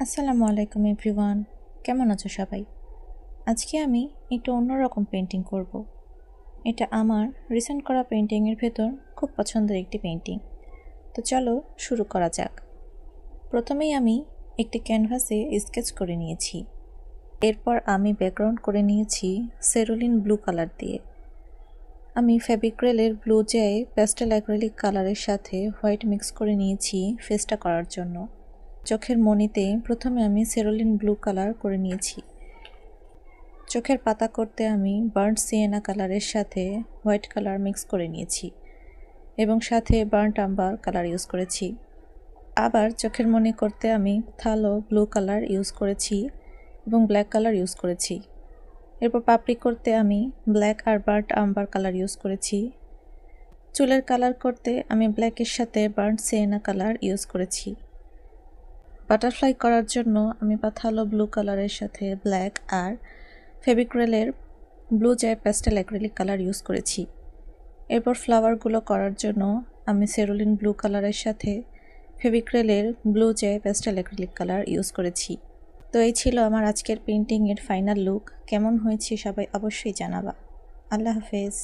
আসসালামু আলাইকুম এভরিওয়ান, কেমন আছো সবাই? আজকে আমি একটু অন্যরকম পেন্টিং করব। এটা আমার রিসেন্ট করা পেন্টিংয়ের ভেতর খুব পছন্দের একটি পেন্টিং। তো চলো শুরু করা যাক। প্রথমেই আমি একটি ক্যানভাসে স্কেচ করে নিয়েছি। এরপর আমি ব্যাকগ্রাউন্ড করে নিয়েছি সেরোলিন ব্লু কালার দিয়ে। আমি ফেভিক্রেলের ব্লু জেয় প্যাস্টেল অ্যাক্রিলিক কালারের সাথে হোয়াইট মিক্স করে নিয়েছি ফেসটা করার জন্য। চোখের মণিতে প্রথমে আমি সেরোলিন ব্লু কালার করে নিয়েছি। চোখের পাতা করতে আমি বার্ন্ট সিয়েনা কালারের সাথে হোয়াইট কালার মিক্স করে নিয়েছি এবং সাথে বার্ন্ট আম্বার কালার ইউজ করেছি। আবার চোখের মণি করতে আমি থালো ব্লু কালার ইউজ করেছি এবং ব্ল্যাক কালার ইউজ করেছি। এরপর পাপড়ি করতে আমি ব্ল্যাক আর বার্ন্ট আম্বার কালার ইউজ করেছি। চুলের কালার করতে আমি ব্ল্যাকের সাথে বার্ন্ট সিয়েনা কালার ইউজ করেছি। বাটারফ্লাই করার জন্য আমি পাথালো ব্লু কালারের সাথে ব্ল্যাক আর ফেভিক্রেলের blue jay pastel acrylic colour use করেছি। এরপর ফ্লাওয়ারগুলো করার জন্য আমি সেরোলিন ব্লু কালারের সাথে ফেভিক্রেলের blue jay pastel acrylic colour use করেছি। তো এই ছিল আমার আজকের পেন্টিংয়ের ফাইনাল লুক। কেমন হয়েছে সবাই অবশ্যই জানাবা। আল্লাহ হাফেজ।